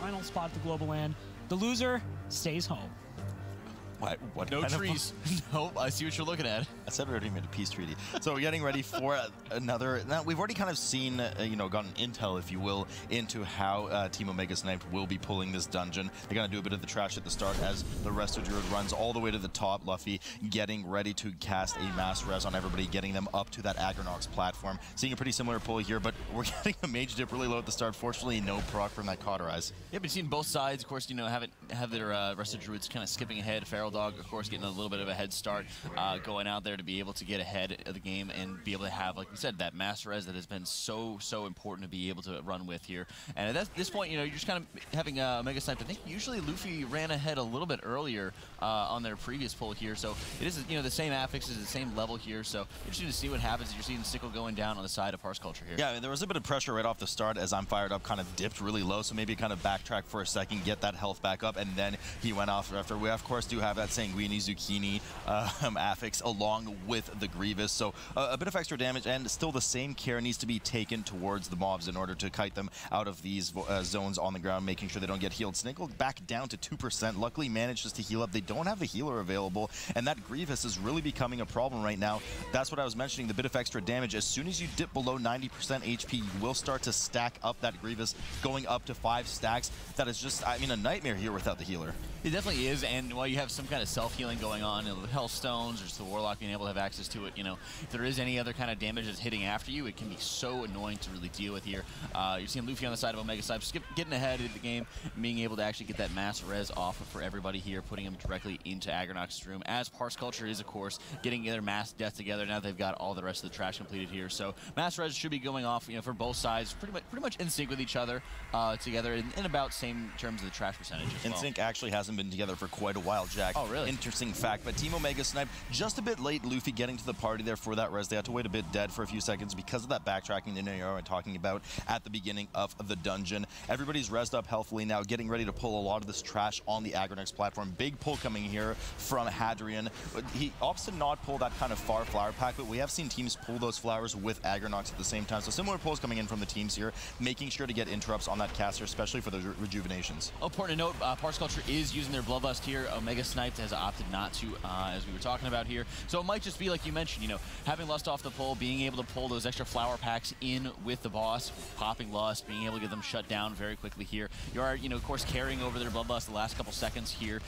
final spot at the global land. The loser stays home. What no trees. Nope, I see what you're looking at. I said we already made a peace treaty. So we're getting ready for another. Now we've already kind of seen, you know, gotten intel, if you will, into how Team Omega Sniped will be pulling this dungeon. They're going to do a bit of the trash at the start as the Resto Druid runs all the way to the top. Luffy getting ready to cast a mass res on everybody, getting them up to that Agranox platform. Seeing a pretty similar pull here, but we're getting a Mage dip really low at the start. Fortunately, no proc from that Cauterize. Yeah, but you've seen both sides, of course, you know, have their Resto Druids kind of skipping ahead. Feral Dog, of course, getting a little bit of a head start, going out there to be able to get ahead of the game and be able to have, like we said, that mass res that has been so important to be able to run with here. And at this point, you know, you're just kind of having Omega Sniped. I think usually Luffy ran ahead a little bit earlier on their previous pull here, so it is, you know, the same affixes, the same level here, so interesting to see what happens. You're seeing the sickle going down on the side of Parse Culture here. Yeah, I mean, there was a bit of pressure right off the start as I'm fired up, kind of dipped really low, so maybe kind of backtrack for a second, get that health back up, and then he went off after. We, of course, do have that Sanguini Zucchini affix along with the Grievous, so a bit of extra damage, and still the same care needs to be taken towards the mobs in order to kite them out of these zones on the ground, making sure they don't get healed. Snickle back down to 2%, luckily manages to heal up. They don't have the healer available, and that Grievous is really becoming a problem right now. That's what I was mentioning, the bit of extra damage. As soon as you dip below 90% HP, you will start to stack up that Grievous, going up to 5 stacks. That is just, I mean, a nightmare here without the healer. It definitely is, and while you have some kind of self-healing going on, you know, the Health Stones or just the Warlock being able to have access to it, you know, if there is any other kind of damage that's hitting after you, it can be so annoying to really deal with here. You're seeing Luffy on the side of Omega Sniped, getting ahead of the game, being able to actually get that mass res off for everybody here, putting him directly into Agranox's room, as Parse Culture is, of course, getting their mass death together. Now they've got all the rest of the trash completed here, so mass res should be going off, you know, for both sides, pretty much in sync with each other, together in about same terms of the trash percentage as well. NSYNC actually hasn't been together for quite a while, Jack. Oh, really? Interesting fact, but Team Omega Sniped just a bit late. Luffy getting to the party there for that res. They had to wait a bit dead for a few seconds because of that backtracking that you were talking about at the beginning of the dungeon. Everybody's resed up healthily now, getting ready to pull a lot of this trash on the Agranox platform. Big pull coming here from Hadrian. He opts to not pull that kind of far flower pack, but we have seen teams pull those flowers with Agranox at the same time. So similar pulls coming in from the teams here, making sure to get interrupts on that caster, especially for the rejuvenations. Important to note, Parse Culture is using their Bloodlust here. Omega Sniped has opted not to, as we were talking about here. So it might just be like you mentioned, you know, having Lust off the pull, being able to pull those extra flower packs in with the boss, popping Lust, being able to get them shut down very quickly here. You are, you know, of course, carrying over their Bloodlust the last couple seconds here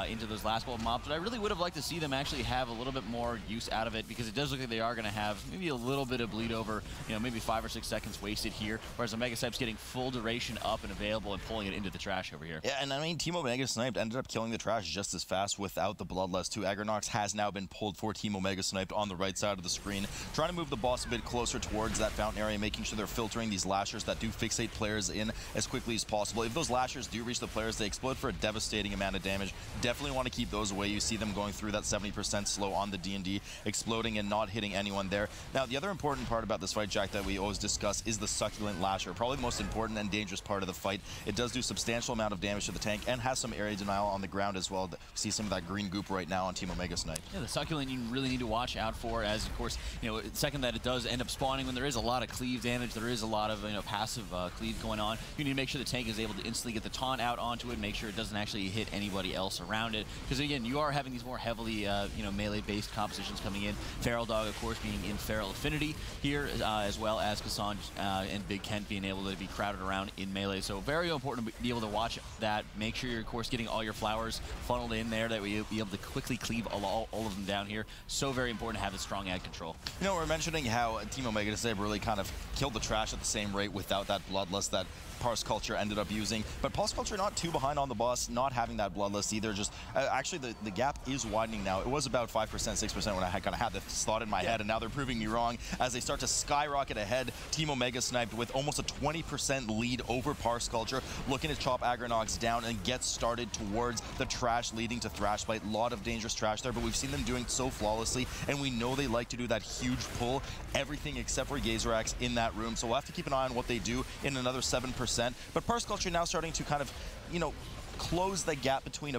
into those last couple mobs, but I really would have liked to see them actually have a little bit more use out of it, because it does look like they are going to have maybe a little bit of bleed over, you know, maybe 5 or 6 seconds wasted here, whereas Omega Sniped's getting full duration up and available and pulling it into the trash over here. Yeah, and I mean, Team Omega Sniped ended up killing the trash just as fast without the Bloodlust too. Agranox has now been pulled for Team Omega Sniped on the right side of the screen, trying to move the boss a bit closer towards that fountain area, making sure they're filtering these lashers that do fixate players in as quickly as possible. If those lashers do reach the players, they explode for a devastating amount of damage. Definitely want to keep those away. You see them going through that 70% slow on the D&D, exploding and not hitting anyone there. Now, the other important part about this fight, Jack, that we always discuss is the Succulent Lasher. Probably the most important and dangerous part of the fight. It does do substantial amount of damage to the tank and has some area denial on the ground as well. See some of that green goop right now on Team Omega Sniped. Yeah, the Succulent you really need to watch out for, as of course, you know, second that it does end up spawning, when there is a lot of cleave damage, there is a lot of, you know, passive cleave going on, you need to make sure the tank is able to instantly get the taunt out onto it, make sure it doesn't actually hit anybody else around it, because again, you are having these more heavily, you know, melee-based compositions coming in. Feral Dog, of course, being in Feral Affinity here, as well as Karazhan and Big Kent being able to be crowded around in melee. So very important to be able to watch that. Make sure you're, of course, getting all your flowers funneled in there, that way you'll be able to quickly cleave all of them down here. So very important to have the strong ad control. You know, we're mentioning how Team Omega Sniped really kind of killed the trash at the same rate without that Bloodlust that Parse Culture ended up using, but Parse Culture not too behind on the boss, not having that Bloodlust either. Just actually the gap is widening now. It was about 5%, 6% when I kind of had this thought in my head, and now they're proving me wrong as they start to skyrocket ahead. Team Omega Sniped with almost a 20% lead over Parse Culture, looking to chop Agranox down and get started towards the trash leading to Thrashbite. A lot of dangerous trash there, but we've seen them doing so flawlessly, and we know they like to do that huge pull, everything except for Gazerax in that room, so we'll have to keep an eye on what they do in another 7%. But Parse Culture now starting to kind of, you know, close the gap between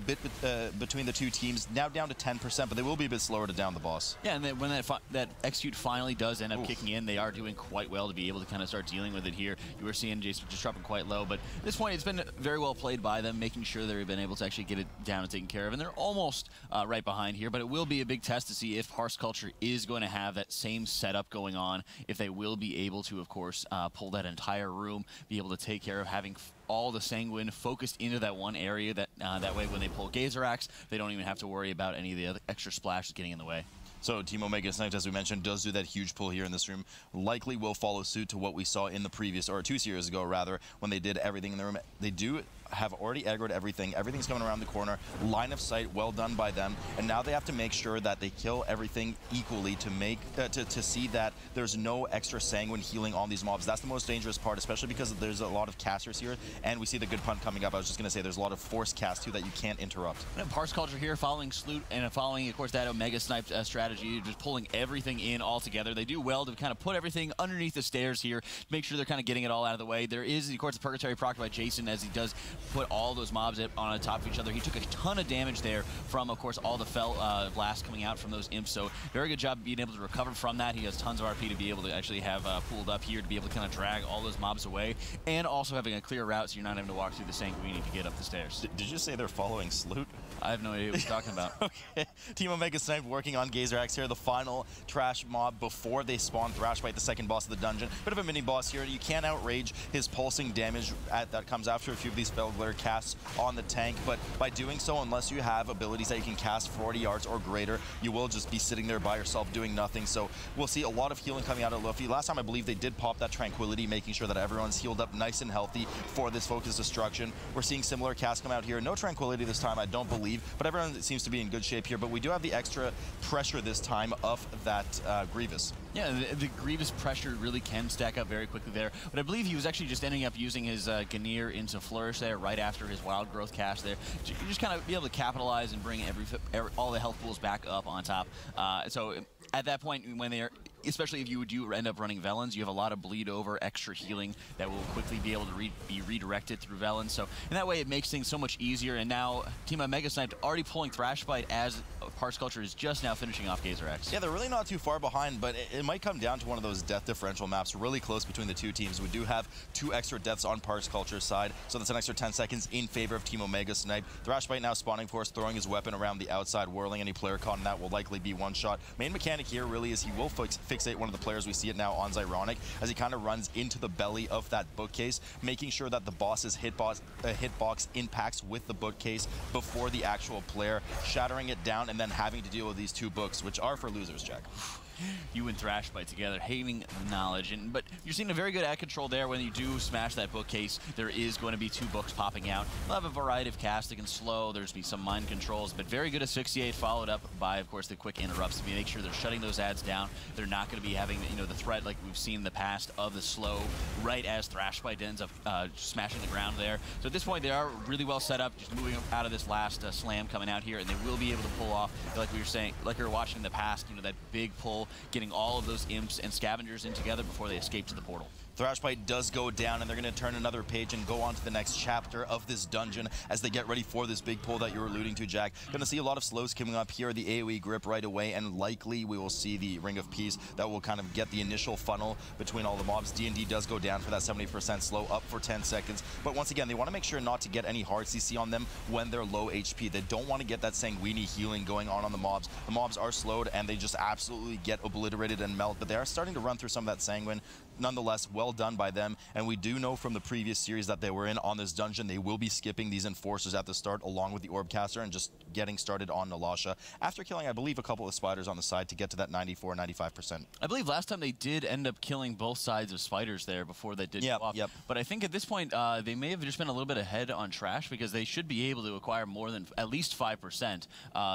between the two teams, now down to 10%, but they will be a bit slower to down the boss. Yeah, and then when that execute finally does end up kicking in, they are doing quite well to be able to kind of start dealing with it here. You were seeing Jason just dropping quite low, but at this point it's been very well played by them, making sure they've been able to actually get it down and taken care of, and they're almost right behind here, but it will be a big test to see if Parse Culture is going to have that same setup going on, if they will be able to, of course, pull that entire room, be able to take care of having all the Sanguine focused into that one area, that way when they pull Gazer Axe, they don't even have to worry about any of the other extra splashes getting in the way. So Team Omega Sniped, as we mentioned, does do that huge pull here in this room. Likely will follow suit to what we saw in the previous, or 2 series ago rather, when they did everything in the room. They do have already aggroed everything. Everything's coming around the corner. Line of sight, well done by them. And now they have to make sure that they kill everything equally to make to see that there's no extra Sanguine healing on these mobs. That's the most dangerous part, especially because there's a lot of casters here. And we see the good punt coming up. I was just going to say there's a lot of force cast too that you can't interrupt. And Parse Culture here following Sloot and following, of course, that Omega Sniped strategy, just pulling everything in all together. They do well to kind of put everything underneath the stairs here, make sure they're kind of getting it all out of the way. There is, of course, the Purgatory proc by Jason as he does put all those mobs on top of each other. He took a ton of damage there from, of course, all the fell blast coming out from those imps. So very good job being able to recover from that. He has tons of RP to be able to actually have pooled up here to be able to kind of drag all those mobs away, and also having a clear route so you're not having to walk through the Sanguine to get up the stairs. Did you say they're following Sloot? I have no idea what you're talking about. Okay. Team Omega Sniped working on Gazer Axe here, the final trash mob before they spawn Thrashbite, the second boss of the dungeon. Bit of a mini boss here. You can't outrage his pulsing damage that comes after a few of these Fell Glare casts on the tank, but by doing so, unless you have abilities that you can cast 40 yards or greater, you will just be sitting there by yourself doing nothing. So we'll see a lot of healing coming out of Luffy. Last time I believe they did pop that Tranquility, making sure that everyone's healed up nice and healthy for this Focus Destruction. We're seeing similar casts come out here. No Tranquility this time, I don't believe, but everyone seems to be in good shape here. But we do have the extra pressure this time of that Grievous. Yeah, the Grievous pressure really can stack up very quickly there. But I believe he was actually just ending up using his Ganir into Flourish there right after his Wild Growth cast there. You just kind of be able to capitalize and bring all the health pools back up on top. So at that point, when they are, especially if you do end up running Velens, you have a lot of bleed over extra healing that will quickly be able to be redirected through Velens. So in that way, it makes things so much easier. And now Team Omega Sniped already pulling Thrashbite as Parse Culture is just now finishing off Gazer Axe. Yeah, they're really not too far behind, but it might come down to one of those death differential maps really close between the two teams. We do have 2 extra deaths on Parse Culture's side, so that's an extra 10 seconds in favor of Team Omega Sniped. Thrashbite now spawning for us, throwing his weapon around the outside, whirling any player caught, and that will likely be one shot. Main mechanic here really is he will fixate one of the players. We see it now on Zyronic as he kind of runs into the belly of that bookcase, making sure that the boss's hitbox impacts with the bookcase before the actual player, shattering it down and then having to deal with these 2 books, which are for losers, Jack. You and Thrashbite together, hating knowledge, but you're seeing a very good ad control there. When you do smash that bookcase, there is going to be 2 books popping out. They'll have a variety of casting and slow. There's be some mind controls, but very good asphyxiate, followed up by, of course, the quick interrupts to make sure they're shutting those ads down. They're not going to be having, the threat like we've seen in the past of the slow right as Thrashbite ends up smashing the ground there. So at this point, they are really well set up, just moving out of this last slam coming out here, and they will be able to pull off, like we were saying, like we were watching in the past, that big pull, getting all of those imps and scavengers in together before they escape to the portal. Thrashbite does go down, and they're going to turn another page and go on to the next chapter of this dungeon as they get ready for this big pull that you were alluding to, Jack. Going to see a lot of slows coming up here, the AoE grip right away, and likely we will see the Ring of Peace that will kind of get the initial funnel between all the mobs. D&D does go down for that 70% slow, up for 10 seconds. But once again, they want to make sure not to get any hard CC on them when they're low HP. They don't want to get that Sanguini healing going on the mobs. The mobs are slowed, and they just absolutely get obliterated and melt, but they are starting to run through some of that Sanguine. Nonetheless, well done by them, and we do know from the previous series that they were in on this dungeon, they will be skipping these Enforcers at the start along with the Orbcaster and just getting started on Nalasha after killing, I believe, a couple of spiders on the side to get to that 94-95%. I believe last time they did end up killing both sides of spiders there before they did go off. But I think at this point, they may have just been a little bit ahead on trash because they should be able to acquire more than at least 5%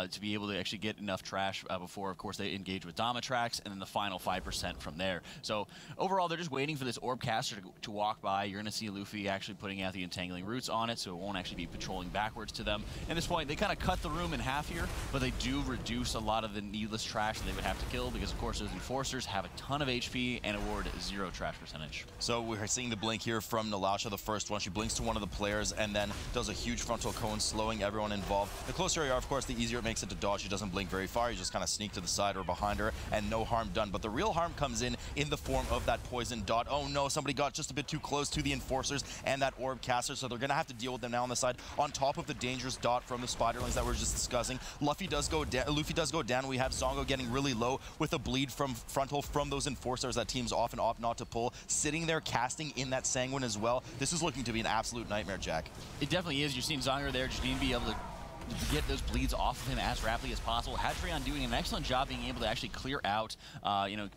to be able to actually get enough trash before, of course, they engage with Dominatrax and then the final 5% from there. So overall, they're just waiting for this orb caster to walk by. You're going to see Luffy actually putting out the entangling roots on it, so it won't actually be patrolling backwards to them. At this point, they kind of cut the room in half here, but they do reduce a lot of the needless trash that they would have to kill, because of course those enforcers have a ton of HP and award 0 trash percentage. So we're seeing the blink here from Nalasha, the first one. She blinks to one of the players and then does a huge frontal cone, slowing everyone involved. The closer you are, of course, the easier it makes it to dodge. She doesn't blink very far. You just kind of sneak to the side or behind her, and no harm done. But the real harm comes in the form of that poison dot. Oh no, somebody got just a bit too close to the enforcers and that orb caster, so they're going to have to deal with them now on the side, on top of the dangerous dot from the spiderlings that we were just discussing. Luffy does go down. We have Zongo getting really low with a bleed from frontal from those enforcers that teams often opt not to pull, sitting there casting in that sanguine as well. This is looking to be an absolute nightmare, Jack. It definitely is. You're seeing Zongo there just need to be able to get those bleeds off of him as rapidly as possible. Hadrian doing an excellent job being able to actually clear out,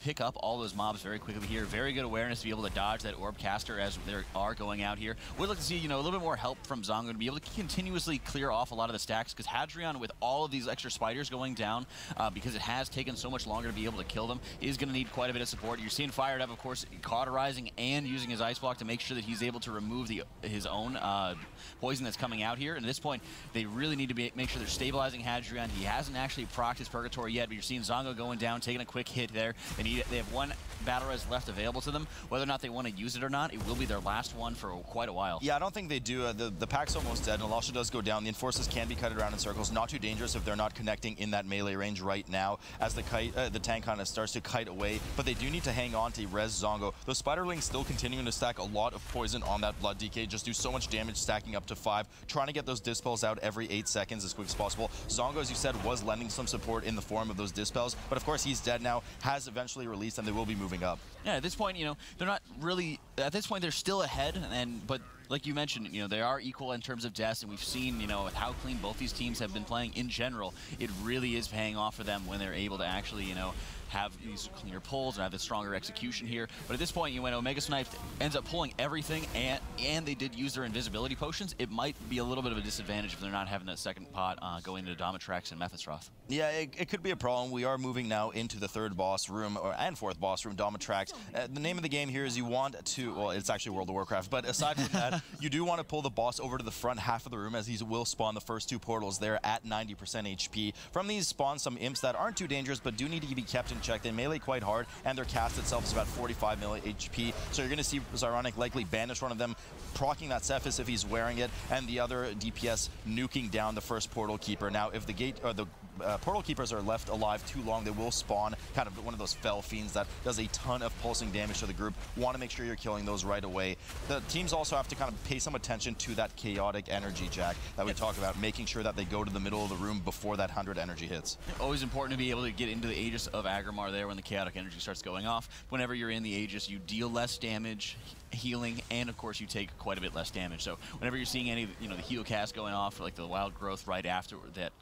pick up all those mobs very quickly here. Very good awareness to be able to dodge that orb caster as they are going out here. We'd like to see, a little bit more help from Zongo to be able to continuously clear off a lot of the stacks, because Hadrian, with all of these extra spiders going down, because it has taken so much longer to be able to kill them, is going to need quite a bit of support. You're seeing Fired Up, of course, cauterizing and using his Ice Block to make sure that he's able to remove his own poison that's coming out here. And at this point, they really need to make sure they're stabilizing Hadrian. He hasn't actually procced his Purgatory yet, but you're seeing Zongo going down, taking a quick hit there. They have one battle res left available to them. Whether or not they want to use it or not, it will be their last one for quite a while. Yeah, I don't think they do. The pack's almost dead. Nalasha does go down. The enforcers can be cut around in circles. Not too dangerous if they're not connecting in that melee range right now, as the tank kind of starts to kite away. But they do need to hang on to res Zongo. Those spiderlings still continuing to stack a lot of poison on that blood DK. Just do so much damage, stacking up to 5. Trying to get those dispels out every 8 seconds as quick as possible. Zongo, as you said, was lending some support in the form of those dispels, but of course he's dead now, has eventually released, and they will be moving up. Yeah, at this point, they're not really, at this point they're still ahead, but like you mentioned, they are equal in terms of deaths, and we've seen, with how clean both these teams have been playing in general, it really is paying off for them when they're able to actually, have these cleaner pulls and have the stronger execution here. But at this point, when Omega Sniped ends up pulling everything and they did use their invisibility potions, it might be a little bit of a disadvantage if they're not having that second pot going into Domitrax and Mephisroth. Yeah, it could be a problem. We are moving now into the third boss room, and fourth boss room, Domitrax. The name of the game here is you want to, well, it's actually World of Warcraft, but aside from that, you do want to pull the boss over to the front half of the room, as he will spawn the first 2 portals there at 90% HP. From these spawn some imps that aren't too dangerous, but do need to be kept in check. They melee quite hard, and their cast itself is about 45 melee HP. So you're going to see Zyronic likely banish one of them, proccing that Cephas if he's wearing it, and the other DPS nuking down the first portal keeper. Now, if the gate or the portal keepers are left alive too long, they will spawn kind of one of those fell fiends that does a ton of pulsing damage to the group. Want to make sure you're killing those right away. The teams also have to kind of pay some attention to that chaotic energy, Jack, that we talk about, making sure that they go to the middle of the room before that 100 energy hits. Always important to be able to get into the Aegis of Agrimar there when the chaotic energy starts going off. Whenever you're in the Aegis, you deal less damage, healing, and of course you take quite a bit less damage. So whenever you're seeing any, the heal cast going off, like the wild growth right after that,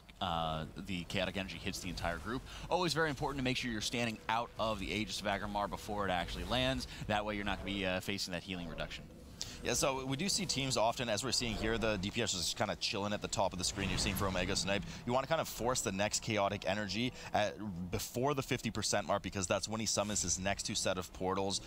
the chaotic energy hits the entire group. Always very important to make sure you're standing out of the Aegis of Agrimar before it actually lands. That way you're not going to be facing that healing reduction. Yeah, so we do see teams often, as we're seeing here, the DPS is kind of chilling at the top of the screen. You're seeing for Omega Snipe. You want to kind of force the next chaotic energy before the 50% mark, because that's when he summons his next 2 set of portals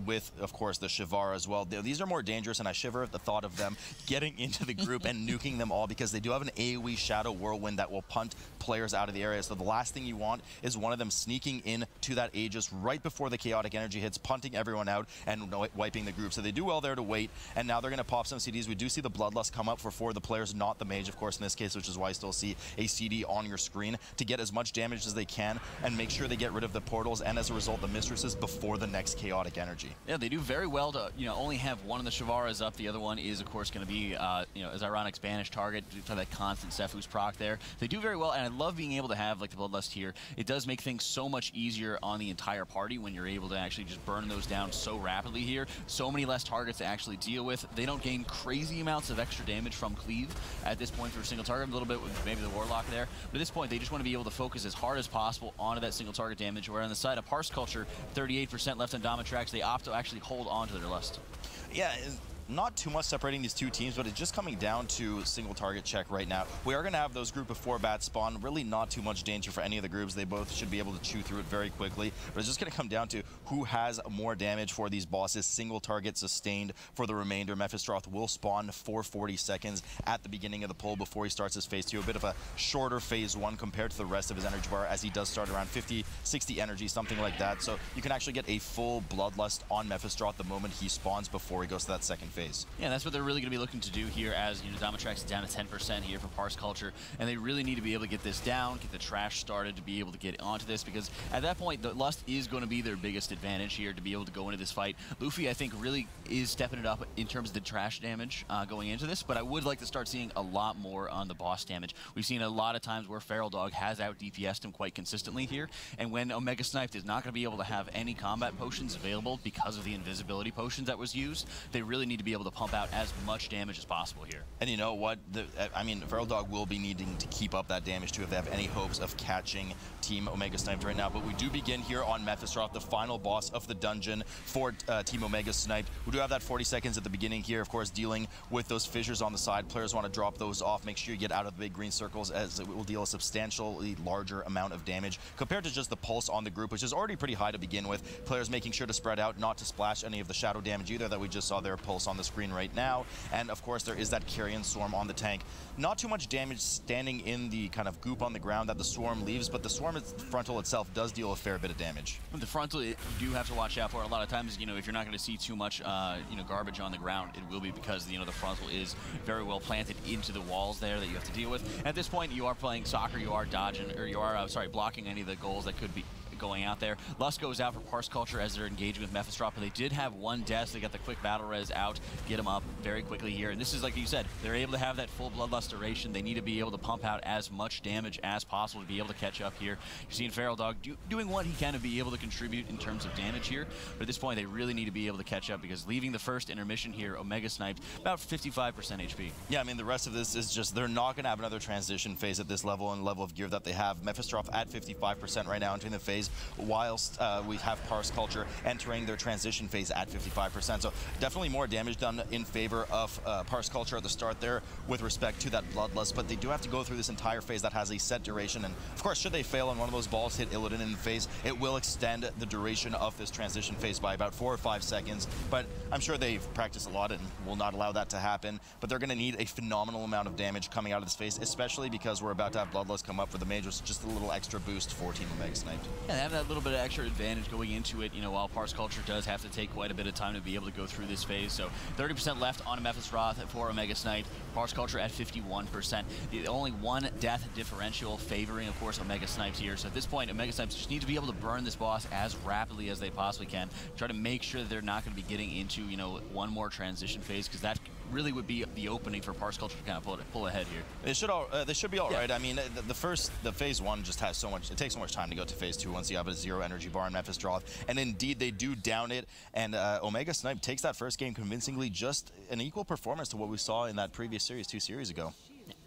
with, of course, the Shivar as well. These are more dangerous, and I shiver at the thought of them getting into the group and nuking them all, because they do have an AoE Shadow Whirlwind that will punt players out of the area. So the last thing you want is one of them sneaking in to that Aegis right before the chaotic energy hits, punting everyone out and wiping the group. So they do well there to wait. And now they're going to pop some CDs. We do see the Bloodlust come up for the players, not the Mage, of course, in this case, which is why you still see a CD on your screen to get as much damage as they can and make sure they get rid of the portals and, as a result, the Mistresses before the next chaotic energy. Yeah, they do very well to, only have one of the Shivaras up. The other one is, of course, going to be, a Zyronic's banished target for that constant Sephuz proc there. They do very well, and I love being able to have, like, the Bloodlust here. It does make things so much easier on the entire party when you're able to actually just burn those down so rapidly here. So many less targets to actually deal with. They don't gain crazy amounts of extra damage from cleave at this point for a single target, a little bit with maybe the Warlock there. But at this point, they just want to be able to focus as hard as possible onto that single target damage, where on the side of Parse Culture, 38% left on Domitrax, they opt to actually hold on to their lust. Yeah, not too much separating these two teams, but it's just coming down to single target check right now. We are going to have those group of 4 bats spawn. Really not too much danger for any of the groups. They both should be able to chew through it very quickly. But it's just going to come down to who has more damage for these bosses. Single target sustained for the remainder. Mephistroth will spawn for 40 seconds at the beginning of the pull before he starts his phase 2. A bit of a shorter phase 1 compared to the rest of his energy bar, as he does start around 50, 60 energy, something like that. So you can actually get a full Bloodlust on Mephistroth the moment he spawns before he goes to that second phase. Yeah, that's what they're really going to be looking to do here, as Domitrax is down to 10% here for Parse Culture, and they really need to be able to get this down, get the trash started to be able to get onto this, because at that point, the Lust is going to be their biggest advantage here to be able to go into this fight. Luffy, I think, really is stepping it up in terms of the trash damage going into this, but I would like to start seeing a lot more on the boss damage. We've seen a lot of times where Feral Dog has out DPS'd him quite consistently here, and when Omega Sniped is not going to be able to have any combat potions available because of the invisibility potions that was used, they really need to be able to pump out as much damage as possible here. And you know what? I mean, Feral Dog will be needing to keep up that damage too if they have any hopes of catching Team Omega Sniped right now. But we do begin here on Mephistroth, the final boss of the dungeon for Team Omega Sniped. We do have that 40 seconds at the beginning here, of course, dealing with those fissures on the side. Players want to drop those off. Make sure you get out of the big green circles, as it will deal a substantially larger amount of damage compared to just the pulse on the group, which is already pretty high to begin with. Players making sure to spread out, not to splash any of the shadow damage either that we just saw their pulse on the screen right now. And of course, there is that Carrion Swarm on the tank. Not too much damage standing in the kind of goop on the ground that the Swarm leaves, but the Swarm frontal itself does deal a fair bit of damage. With the frontal, you do have to watch out for. A lot of times, if you're not going to see too much, garbage on the ground, it will be because, the frontal is very well planted into the walls there that you have to deal with. At this point, you are playing soccer, you are dodging, or you are, blocking any of the goals that could be going out there. Lust goes out for Parse Culture as they're engaging with Mephistroth, but they did have one death. They got the quick battle res out, get them up very quickly here. And this is, like you said, they're able to have that full Bloodlust duration. They need to be able to pump out as much damage as possible to be able to catch up here. You're seeing Feral Dog doing what he can to be able to contribute in terms of damage here. But at this point, they really need to be able to catch up, because leaving the first intermission here, Omega Sniped, about 55% HP. Yeah, I mean, the rest of this is just, they're not going to have another transition phase at this level and level of gear that they have. Mephistroth at 55% right now entering the phase, whilst we have Parse Culture entering their transition phase at 55%. So definitely more damage done in favor of Parse Culture at the start there with respect to that Bloodlust, but they do have to go through this entire phase that has a set duration. And of course, should they fail on one of those balls, hit Illidan in the phase, it will extend the duration of this transition phase by about 4 or 5 seconds. But I'm sure they've practiced a lot and will not allow that to happen. But they're going to need a phenomenal amount of damage coming out of this phase, especially because we're about to have Bloodlust come up for the Mage, which is just a little extra boost for Team Omega Sniped. Yeah, they have that little bit of extra advantage going into it, while Parse Culture does have to take quite a bit of time to be able to go through this phase. So 30% left on Mephistroth for Omega Sniped. Parse Culture at 51%. The only one death differential favoring, of course, Omega Sniped here. So at this point, Omega Snipes just need to be able to burn this boss as rapidly as they possibly can. Try to make sure that they're not going to be getting into, one more transition phase, because that really would be the opening for Parse Culture to kind of pull ahead here. They should be all right. I mean, the phase 1 just has so much. It takes so much time to go to phase 2 once you have a 0 energy bar in Mephistroth, and indeed they do down it. And Omega Snipe takes that first game convincingly, just an equal performance to what we saw in that previous series 2 series ago.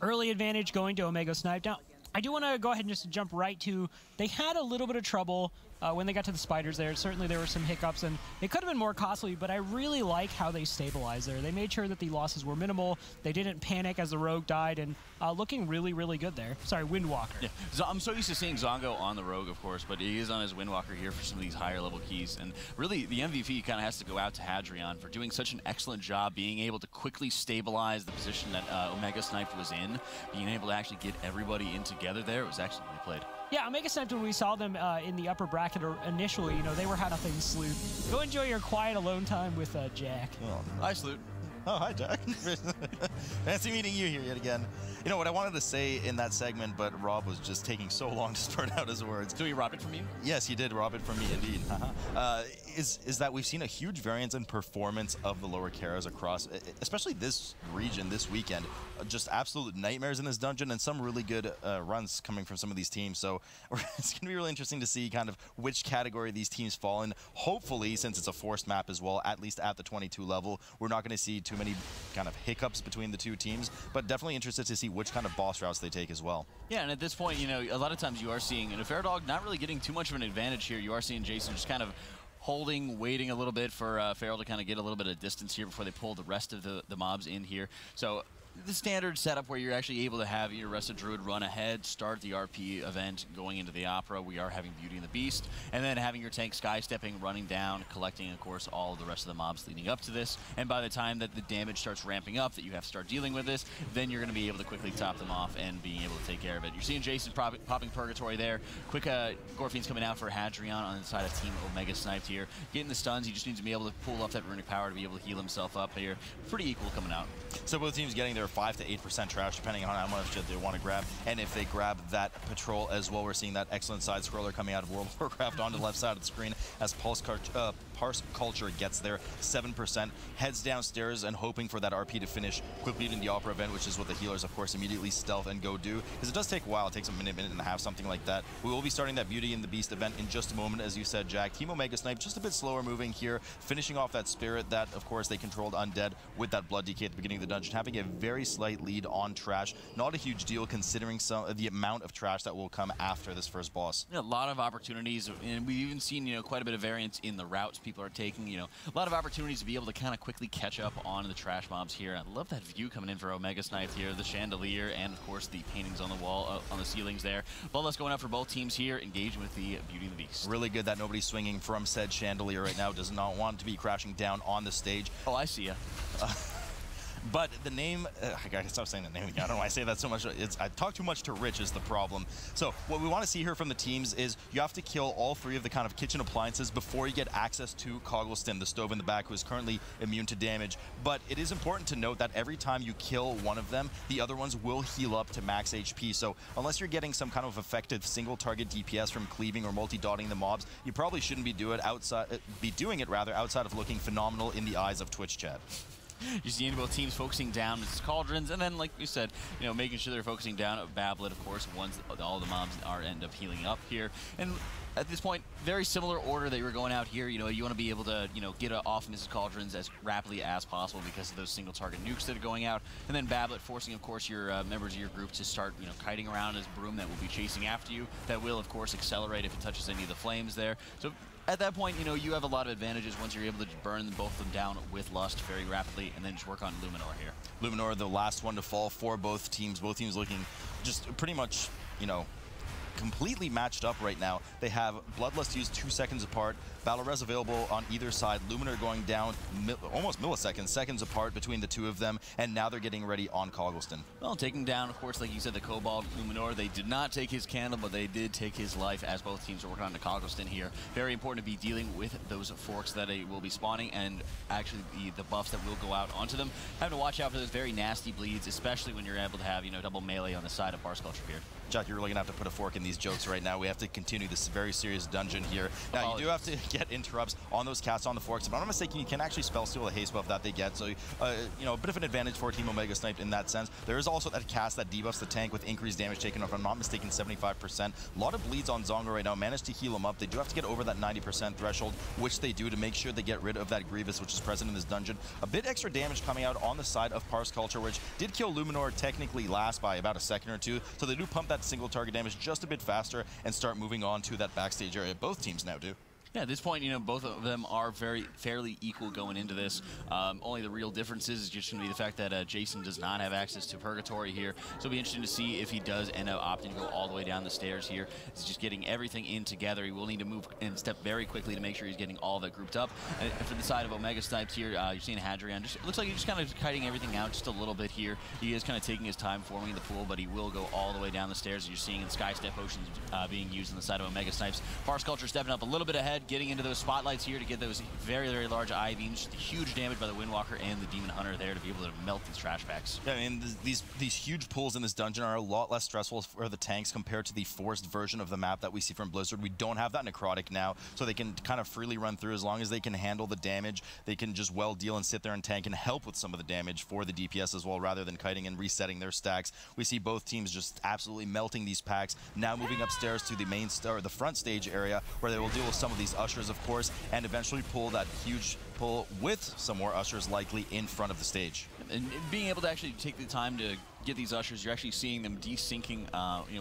Early advantage going to Omega Snipe. Now, I do want to go ahead and just jump right to, they had a little bit of trouble when they got to the spiders there. Certainly there were some hiccups, and it could have been more costly, but I really like how they stabilized there. They made sure that the losses were minimal. They didn't panic as the rogue died, and looking really, really good there. Sorry, Windwalker. Yeah. I'm so used to seeing Zongo on the rogue, of course, but he is on his Windwalker here for some of these higher level keys. And really, the MVP kind of has to go out to Hadrian for doing such an excellent job being able to quickly stabilize the position that Omega Sniped was in, being able to actually get everybody in together there. It was actually really played. Yeah, Omega Sniped, when we saw them in the upper bracket initially, they were had nothing Salute. Go enjoy your quiet alone time with Jack. Oh, hi, Salute. Oh, hi, Jack. Fancy meeting you here yet again. You know what I wanted to say in that segment, but Rob was just taking so long to spurt out his words. So he robbed it from you? Yes, he did rob it from me, indeed. Is that we've seen a huge variance in performance of the lower Karas across, especially this region, this weekend. Just absolute nightmares in this dungeon, and some really good runs coming from some of these teams. So it's going to be really interesting to see kind of which category these teams fall in. Hopefully, since it's a forced map as well, at least at the 22 level, we're not going to see too many kind of hiccups between the two teams, but definitely interested to see which kind of boss routes they take as well. Yeah, and at this point, a lot of times you are seeing, Fair Dog not really getting too much of an advantage here. You are seeing Jason just kind of holding, waiting a little bit for Feral to kind of get a little bit of distance here before they pull the rest of the mobs in here. So the standard setup where you're actually able to have your Resto Druid run ahead, start the RP event going into the Opera. We are having Beauty and the Beast, and then having your tank sky-stepping, running down, collecting, of course, all of the rest of the mobs leading up to this. And by the time that the damage starts ramping up, that you have to start dealing with this, then you're going to be able to quickly top them off and being able to take care of it. You're seeing Jason popping Purgatory there. Quick Gorfine's coming out for Hadrian on the side of Team Omega Sniped here. Getting the stuns, he just needs to be able to pull off that runic power to be able to heal himself up here. Pretty equal coming out. So both teams getting their 5 to 8% trash, depending on how much they want to grab. And if they grab that patrol as well, we're seeing that excellent side scroller coming out of World of Warcraft on the left side of the screen as Parse Culture gets there, 7%, heads downstairs and hoping for that RP to finish quickly in the Opera event, which is what the healers, of course, immediately stealth and go do. Because it does take a while. It takes a minute and a half, something like that. We will be starting that Beauty and the Beast event in just a moment, as you said, Jack. Team Omega Snipe just a bit slower moving here, finishing off that Spirit that, of course, they controlled Undead with that Blood DK at the beginning of the dungeon, having a very slight lead on trash. Not a huge deal considering the amount of trash that will come after this first boss. Yeah, a lot of opportunities, and we've even seen, quite a bit of variance in the routes people are taking, a lot of opportunities to be able to kind of quickly catch up on the trash mobs here. I love that view coming in for Omega Snipe here, the chandelier, and of course the paintings on the wall, on the ceilings there. Bloodlust going out for both teams here, engaging with the Beauty and the Beast. Really good that nobody's swinging from said chandelier right now, does not want to be crashing down on the stage. Oh, I see ya. But the name, I gotta stop saying the name again. I don't know why I say that so much. I talk too much to Rich is the problem. So what we want to see here from the teams is you have to kill all 3 of the kind of kitchen appliances before you get access to Coggleston, the stove in the back, who is currently immune to damage. But it is important to note that every time you kill one of them, the other ones will heal up to max HP. So unless you're getting some kind of effective single target DPS from cleaving or multi-dotting the mobs, you probably shouldn't be doing it outside of looking phenomenal in the eyes of Twitch chat. You see both teams focusing down with cauldrons, and then, like you said, making sure they're focusing down at Bablet, of course, once all the mobs end up healing up here. And at this point, very similar order that you were going out here. You want to be able to, get off Mrs. Cauldrons as rapidly as possible because of those single target nukes that are going out. And then Bablet forcing, of course, your members of your group to start, kiting around as broom that will be chasing after you. That will, of course, accelerate if it touches any of the flames there. So at that point, you have a lot of advantages once you're able to burn both of them down with Lust very rapidly, and then just work on Luminor here. Luminor, the last one to fall for both teams. Both teams looking just pretty much, completely matched up right now. They have Bloodlust used 2 seconds apart, Battle Res available on either side, Luminor going down almost milliseconds, seconds apart between the 2 of them, and now they're getting ready on Coggleston. Well, taking down, of course, like you said, the Cobalt Luminor. They did not take his candle, but they did take his life as both teams are working on the Coggleston here. Very important to be dealing with those forks that will be spawning, and actually the buffs that will go out onto them. Having to watch out for those very nasty bleeds, especially when you're able to have, double melee on the side of Parse Culture here. Jack, you're really gonna have to put a fork in these jokes right now. We have to continue this very serious dungeon here. Now, you do have to get interrupts on those casts on the forks. If I'm not mistaken, you can actually spell steal a haste buff that they get. So, a bit of an advantage for Team Omega Sniped in that sense. There is also that cast that debuffs the tank with increased damage taken, if I'm not mistaken, 75%. A lot of bleeds on Zongo right now. Managed to heal him up. They do have to get over that 90% threshold, which they do to make sure they get rid of that Grievous, which is present in this dungeon. A bit extra damage coming out on the side of Parse Culture, which did kill Luminor technically last by about a second or 2. So they do pump that single target damage just a bit faster and start moving on to that backstage area. Both teams now do. Yeah, at this point, both of them are fairly equal going into this. Only the real difference is just going to be the fact that Jason does not have access to Purgatory here. So it'll be interesting to see if he does end up opting to go all the way down the stairs here. It's just getting everything in together. He will need to move and step very quickly to make sure he's getting all of it grouped up. And for the side of Omega Sniped here, you're seeing Hadrian. It looks like he's just kind of kiting everything out just a little bit here. He is kind of taking his time forming the pool, but he will go all the way down the stairs. As you're seeing in Sky Step Oceans being used on the side of Omega Snipes. Parse Culture stepping up a little bit ahead, getting into those spotlights here to get those very, very large eye beams. Just huge damage by the Windwalker and the Demon Hunter there to be able to melt these trash packs. Yeah, I mean, these huge pools in this dungeon are a lot less stressful for the tanks compared to the forced version of the map that we see from Blizzard. We don't have that necrotic now, so they can kind of freely run through as long as they can handle the damage. They can just well deal and sit there and tank and help with some of the damage for the DPS as well, rather than kiting and resetting their stacks. We see both teams just absolutely melting these packs. Now moving upstairs to the main the front stage area, where they will deal with some of these ushers, of course, and eventually pull that huge pull with some more ushers likely in front of the stage. And being able to actually take the time to get these ushers, you're actually seeing them desyncing,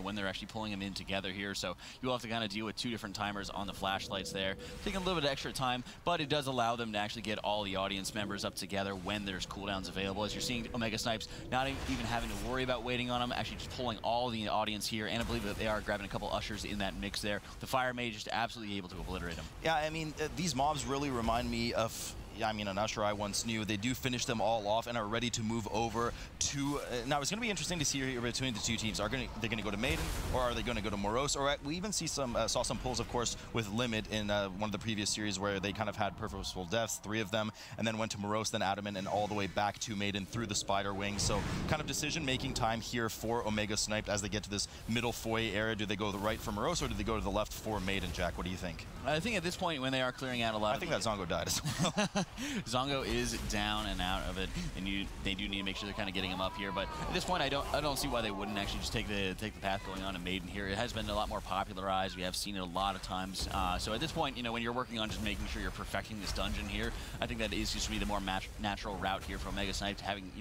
when they're actually pulling them in together here. So you'll have to kind of deal with 2 different timers on the flashlights there, taking a little bit of extra time, but it does allow them to actually get all the audience members up together when there's cooldowns available. As you're seeing Omega Snipes not even having to worry about waiting on them, actually just pulling all the audience here, and I believe that they are grabbing a couple ushers in that mix there. The Fire Mage just absolutely able to obliterate them. Yeah, I mean, these mobs really remind me of, I mean, an Usher I once knew. They do finish them all off and are ready to move over to... now, it's going to be interesting to see here between the two teams. They're going to go to Maiden, or are they going to go to Morose? Or we even see saw some pulls, of course, with Limit in one of the previous series where they kind of had purposeful deaths, 3 of them, and then went to Morose, then Adamant, and all the way back to Maiden through the Spider Wing. So kind of decision-making time here for Omega Sniped as they get to this middle foyer area. Do they go to the right for Morose, or do they go to the left for Maiden, Jack? What do you think? I think at this point, when they are clearing out a lot I think that Zongo died as well. Zongo is down and out of it, and they do need to make sure they're kind of getting him up here. But at this point, I don't see why they wouldn't actually just take the path going on to Maiden here. It has been a lot more popularized. We have seen it a lot of times. So at this point, when you're working on just making sure you're perfecting this dungeon here, I think that is just be the more natural route here for Omega Sniped. Having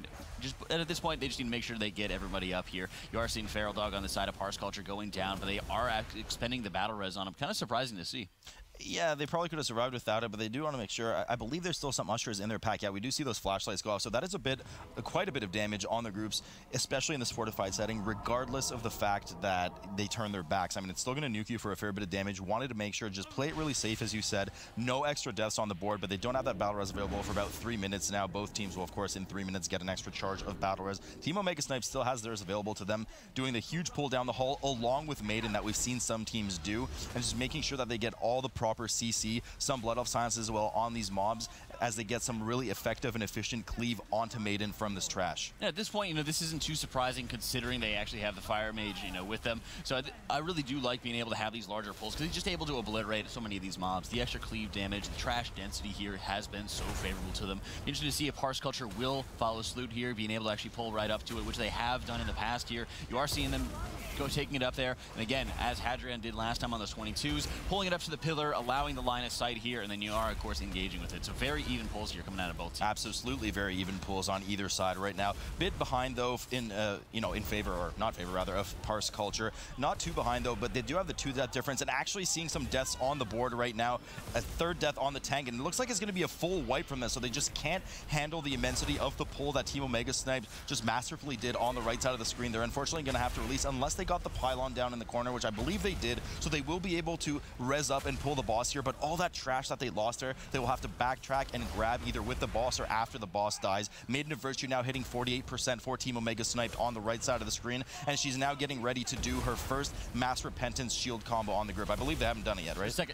just at this point, they just need to make sure they get everybody up here. You are seeing Feral Dog on the side of Parse Culture going down, but they are expending the battle res on him. Kind of surprising to see. Yeah, they probably could have survived without it, but they do want to make sure. I believe there's still some ushers in their pack. Yeah, we do see those flashlights go off, so that is quite a bit of damage on the groups, especially in this fortified setting, regardless of the fact that they turn their backs. I mean, it's still going to nuke you for a fair bit of damage. Wanted to make sure, just play it really safe, as you said. No extra deaths on the board, but they don't have that battle res available for about 3 minutes now. Both teams will, of course, in 3 minutes get an extra charge of battle res. Team Omega Snipe still has theirs available to them, doing the huge pull down the hall, along with Maiden that we've seen some teams do, and just making sure that they get all the proper CC, some Blood Elf Science as well on these mobs, as they get some really effective and efficient cleave onto Maiden from this trash. Yeah, at this point, this isn't too surprising considering they actually have the Fire Mage, with them. So I really do like being able to have these larger pulls because he's just able to obliterate so many of these mobs. The extra cleave damage, the trash density here has been so favorable to them. Interesting to see if Parse Culture will follow suit here, being able to actually pull right up to it, which they have done in the past here. You are seeing them taking it up there, and again, as Hadrian did last time on those 22s, pulling it up to the pillar, allowing the line of sight here, and then you are, of course, engaging with it. So very even pulls here coming out of both teams. Absolutely very even pulls on either side right now. Bit behind, though, in favor, or not favor, rather, of Parse Culture. Not too behind, though, but they do have the 2-death difference, and actually seeing some deaths on the board right now. A 3rd death on the tank, and it looks like it's going to be a full wipe from this, so they just can't handle the immensity of the pull that Team Omega Sniped just masterfully did on the right side of the screen. They're unfortunately going to have to release, unless they got the pylon down in the corner, which I believe they did, so they will be able to res up and pull the boss here, but all that trash that they lost there, they will have to backtrack and grab either with the boss or after the boss dies. Maiden of Virtue now hitting 48% for Team Omega Sniped on the right side of the screen, and she's now getting ready to do her first Mass Repentance shield combo on the group. I believe they haven't done it yet, right? Sorry.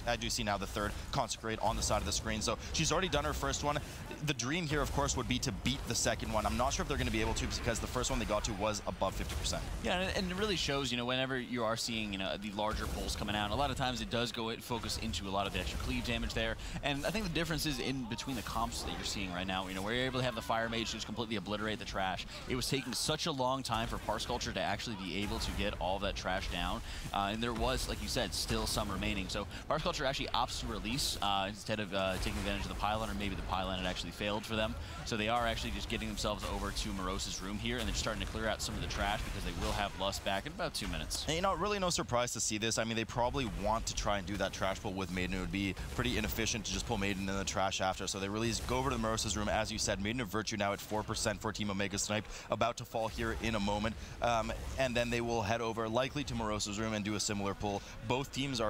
I do see now the 3rd Consecrate on the side of the screen, so she's already done her first one. The dream here, of course, would be to beat the 2nd one. I'm not sure if they're going to be able to, because the first one they got to was above 50%. Yeah, and it really shows, whenever you are seeing, the larger pulls coming out, a lot of times it does focus into a lot of the extra cleave damage there. And I think the difference is in between the comps that you're seeing right now, where you're able to have the Fire Mage just completely obliterate the trash. It was taking such a long time for Parse Culture to actually be able to get all that trash down. And there was, like you said, still some remaining. So Parse Culture actually opts to release instead of taking advantage of the pylon, or maybe the pylon had actually failed for them. So they are actually just getting themselves over to Morose's room here, and they're starting to clear out some of the trash because they will have Lust back in about 2 minutes. And, really no surprise to see this. I mean, they probably want to try and do that trash pull with Maiden. It would be pretty inefficient to just pull Maiden in the trash after. So they really go over to Morose's room, as you said. Maiden of Virtue now at 4% for Team Omega Snipe, about to fall here in a moment. And then they will head over likely to Morose's room and do a similar pull. Both teams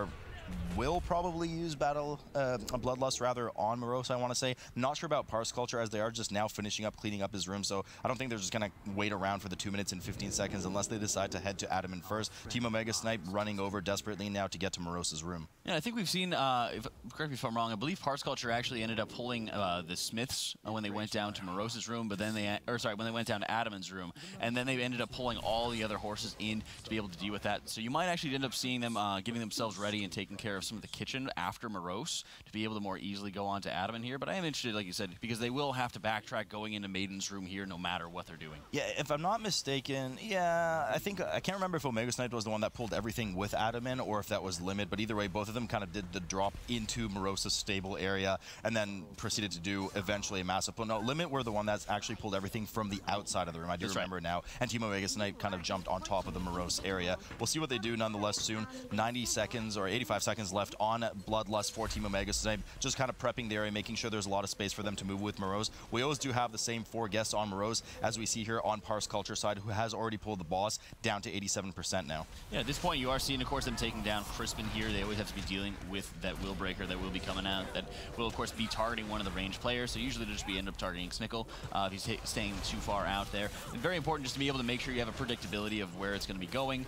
will probably use Bloodlust rather on Morose, I want to say. Not sure about Parse Culture, as they are just now finishing up cleaning up his room, so I don't think they're just going to wait around for the 2 minutes and 15 seconds unless they decide to head to Adamant first. Team Omega Snipe running over desperately now to get to Morose's room. Yeah, I think we've seen, correct me if I'm wrong, I believe Parse Culture actually ended up pulling the Smiths when they went down to Morose's room, but then when they went down to Adamant's room, and then they ended up pulling all the other horses in to be able to deal with that. So you might actually end up seeing them getting themselves ready and taking care of some of the kitchen after Morose to be able to more easily go on to Adamant here. But I am interested, like you said, because they will have to backtrack going into Maiden's room here no matter what they're doing. Yeah, if I'm not mistaken, yeah, I can't remember if Omega Sniped was the one that pulled everything with Adamant or if that was Limit, but either way, both of them kind of did the drop into Morose's stable area and then proceeded to do eventually a massive pull. No, Limit were the one that's actually pulled everything from the outside of the room. I do remember now. And Team Omega Sniped kind of jumped on top of the Morose area. We'll see what they do nonetheless soon. 90 seconds or 85 seconds left on Bloodlust for Team Omega Sniped. Just kind of prepping the area, making sure there's a lot of space for them to move with Morose. We always do have the same 4 guests on Morose, as we see here on Parse Culture side, who has already pulled the boss down to 87% now. Yeah, at this point you are seeing, of course, them taking down Crispin here. They always have to be dealing with that Will Breaker that will be coming out, that will, of course, be targeting one of the ranged players. So usually they'll just be end up targeting Snickle if he's staying too far out there. And very important just to be able to make sure you have a predictability of where it's going to be going.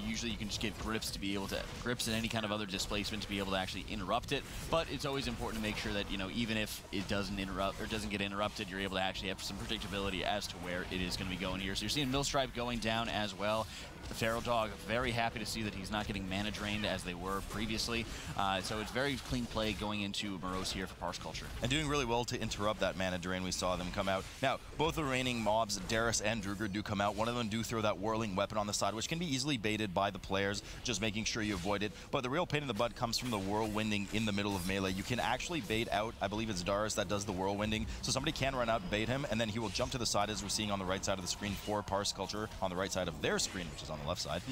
Usually you can just get grips to be able to, grips and any kind of other displacement to be able to actually interrupt it. But it's always important to make sure that, you know, even if it doesn't interrupt or doesn't get interrupted, you're able to actually have some predictability as to where it is going to be going here. So you're seeing Millstripe going down as well. The Feral Dog, very happy to see that he's not getting mana drained as they were previously. So it's very clean play going into Morose here for Parse Culture. And doing really well to interrupt that mana drain. We saw them come out. Now, both the remaining mobs, Darius and Druid, do come out. One of them do throw that whirling weapon on the side, which can be easily baited by the players, just making sure you avoid it. But the real pain in the butt comes from the whirlwinding in the middle of melee. You can actually bait out, I believe it's Darius that does the whirlwinding. So somebody can run out, bait him, and then he will jump to the side, as we're seeing on the right side of the screen for Parse Culture, on the right side of their screen, which is on the left side.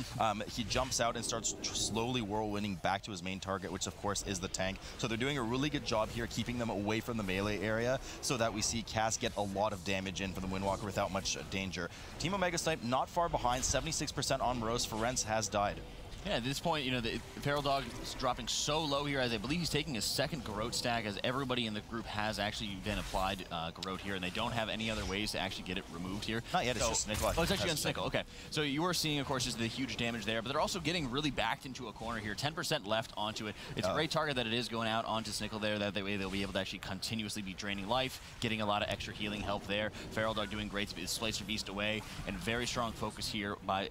He jumps out and starts slowly whirlwinding back to his main target, which of course is the tank. So they're doing a really good job here keeping them away from the melee area so that we see Cass get a lot of damage in for the Windwalker without much danger. Team Omega Snipe not far behind, 76% on Morose. Ferenz has died. Yeah, at this point, you know, the Feral Dog is dropping so low here, as I believe he's taking his second Garrote stack, as everybody in the group has actually been applied Garrote here, and they don't have any other ways to actually get it removed here. Not yet, it's just Snickle. Oh, it's actually on Snickle, okay. So you are seeing, of course, just the huge damage there, but they're also getting really backed into a corner here. 10% left onto it. It's a great target that it is going out onto Snickle there. That way they'll be able to actually continuously be draining life, getting a lot of extra healing help there. Feral Dog doing great to displace their Beast away, and very strong focus here by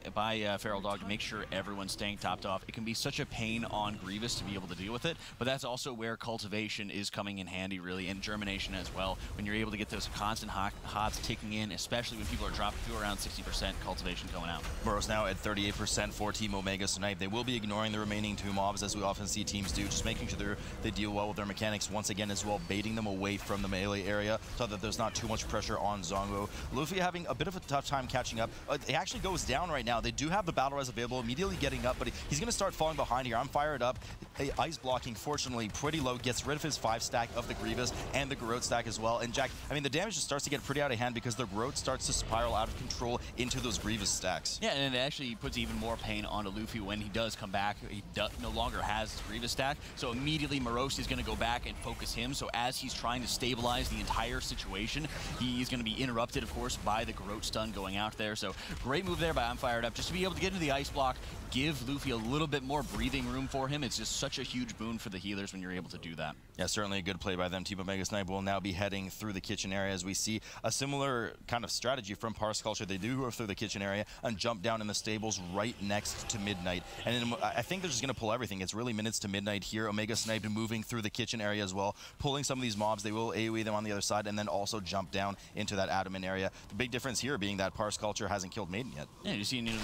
Feral Dog to make sure everyone's staying topped off. It can be such a pain on Grievous to be able to deal with it, but that's also where cultivation is coming in handy, really, and germination as well. When you're able to get those constant hots ticking in, especially when people are dropping to around 60% cultivation going out. Morose now at 38% for Team Omega Snipe. They will be ignoring the remaining 2 mobs, as we often see teams do, just making sure they deal well with their mechanics once again as well, baiting them away from the melee area so that there's not too much pressure on Zongo. Luffy having a bit of a tough time catching up. It actually goes down right now. They do have the battle res available, immediately getting up, but he's going to start falling behind here. I'm fired up. Ice blocking, fortunately, pretty low. Gets rid of his 5 stack of the Grievous and the Garrote stack as well. And Jack, I mean, the damage just starts to get pretty out of hand because the Garrote starts to spiral out of control into those Grievous stacks. Yeah, and it actually puts even more pain onto Luffy when he does come back. He no longer has his Grievous stack, so immediately Morose is going to go back and focus him. So as he's trying to stabilize the entire situation, he's going to be interrupted, of course, by the Garrote stun going out there. So great move there by I'm Fired Up, just to be able to get into the ice block, give Luffy a little bit more breathing room for him. It's just such a huge boon for the healers when you're able to do that. Yeah, certainly a good play by them. Team Omega Snipe will now be heading through the kitchen area as we see a similar kind of strategy from Parse Culture. They do go through the kitchen area and jump down in the stables right next to midnight. And I think they're just going to pull everything. It's really minutes to midnight here. Omega Snipe moving through the kitchen area as well, pulling some of these mobs. They will AoE them on the other side and then also jump down into that Adamant area. The big difference here being that Parse Culture hasn't killed Maiden yet. Yeah, you're seeing him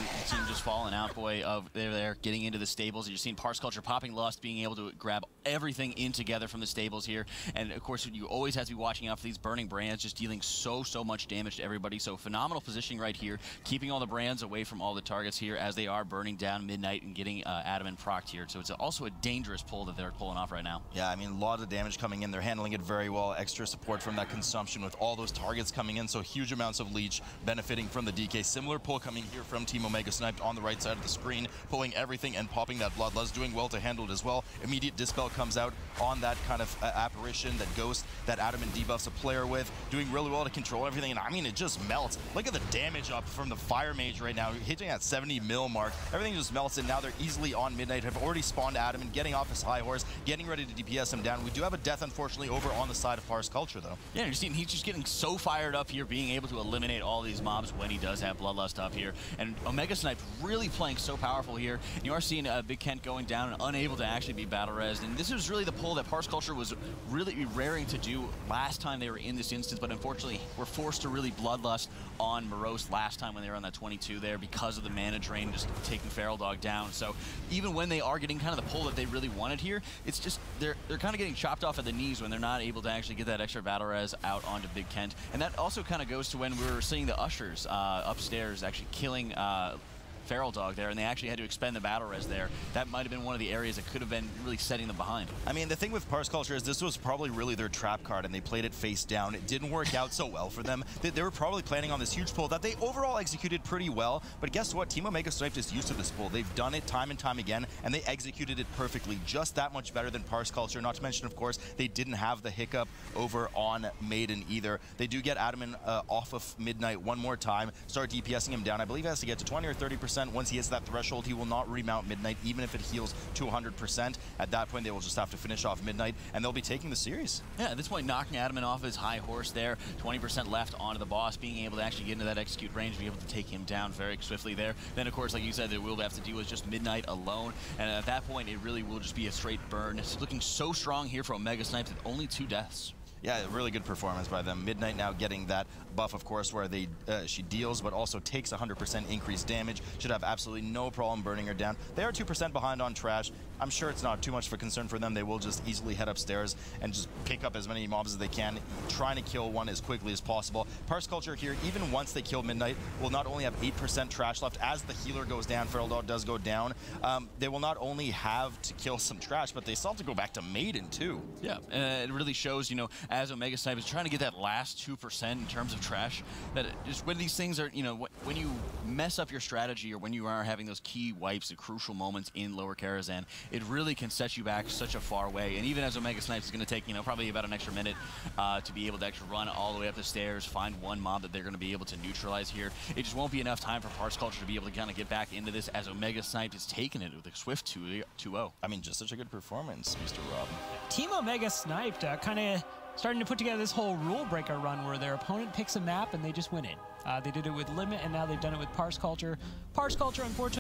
just falling out, boy, of there, getting into the stables. You're seeing Parse Culture popping Lust, being able to grab everything in together from the stables here. And of course, you always have to be watching out for these burning brands, just dealing so much damage to everybody. So phenomenal positioning right here, keeping all the brands away from all the targets here as they are burning down midnight and getting Adamant procced here. So it's also a dangerous pull that they're pulling off right now. Yeah, I mean, a lot of damage coming in. They're handling it very well. Extra support from that consumption with all those targets coming in. So huge amounts of leech benefiting from the DK. Similar pull coming here from Team Omega Sniped on the right side of the screen, pulling everything and popping that Bloodlust, doing well to handle it as well. Immediate Dispel comes out on that kind of apparition, that ghost that Adam and debuffs a player with, doing really well to control everything, and I mean, it just melts. Look at the damage up from the Fire Mage right now, hitting at 70 mil mark. Everything just melts, and now they're easily on Midnight, have already spawned Adam and getting off his high horse, getting ready to DPS him down. We do have a death, unfortunately, over on the side of Parse Culture, though. Yeah, you're seeing he's just getting so fired up here, being able to eliminate all these mobs when he does have Bloodlust up here. And Omega Sniped really playing so powerful here. And you are seeing Big Kent going down and unable to actually be battle resed. And this was really the pull that Parse Culture was really raring to do last time they were in this instance, but unfortunately were forced to really Bloodlust on Morose last time when they were on that 22 there because of the mana drain, just taking Feral Dog down. So even when they are getting kind of the pull that they really wanted here, it's just they're kind of getting chopped off at the knees when they're not able to actually get that extra battle res out onto Big Kent. And that also kind of goes to when we were seeing the Ushers upstairs actually killing Feral Dog there, and they actually had to expend the battle res there. That might have been one of the areas that could have been really setting them behind. I mean, the thing with Parse Culture is this was probably really their trap card, and they played it face down. It didn't work out so well for them. They were probably planning on this huge pull that they overall executed pretty well, but guess what? Team Omega Sniped is used to this pull. They've done it time and time again, and they executed it perfectly, just that much better than Parse Culture. Not to mention, of course, they didn't have the hiccup over on Maiden either. They do get Adam off of Midnight one more time, start DPSing him down. I believe he has to get to 20 or 30%. Once he hits that threshold, he will not remount Midnight, even if it heals to 100%. At that point, they will just have to finish off Midnight, and they'll be taking the series. Yeah, at this point, knocking Adamant off his high horse there, 20% left onto the boss, being able to actually get into that execute range, be able to take him down very swiftly there. Then, of course, like you said, they will have to deal with just Midnight alone, and at that point, it really will just be a straight burn. It's looking so strong here for Omega Sniped with only 2 deaths. Yeah, really good performance by them. Midnight now getting that buff, of course, where she deals, but also takes 100% increased damage. Should have absolutely no problem burning her down. They are 2% behind on trash. I'm sure it's not too much of a concern for them. They will just easily head upstairs and just pick up as many mobs as they can, trying to kill one as quickly as possible. Parse Culture here, even once they kill Midnight, will not only have 8% trash left. As the healer goes down, Feral Dog does go down, they will not only have to kill some trash, but they still have to go back to Maiden, too. Yeah, it really shows, you know, as Omega Sniped is trying to get that last 2% in terms of trash, that just when these things are, you know, when you mess up your strategy or when you are having those key wipes, the crucial moments in Lower Karazhan, it really can set you back such a far way. And even as Omega Sniped is going to take, you know, probably about an extra minute to be able to actually run all the way up the stairs, find one mob that they're going to be able to neutralize here, it just won't be enough time for Parse Culture to be able to kind of get back into this as Omega Sniped is taking it with a swift 2-0. I mean, just such a good performance, Mr. Rob. Team Omega Sniped kind of starting to put together this whole rule breaker run where their opponent picks a map and they just win it. They did it with Limit, and now they've done it with Parse Culture. Parse Culture, unfortunately,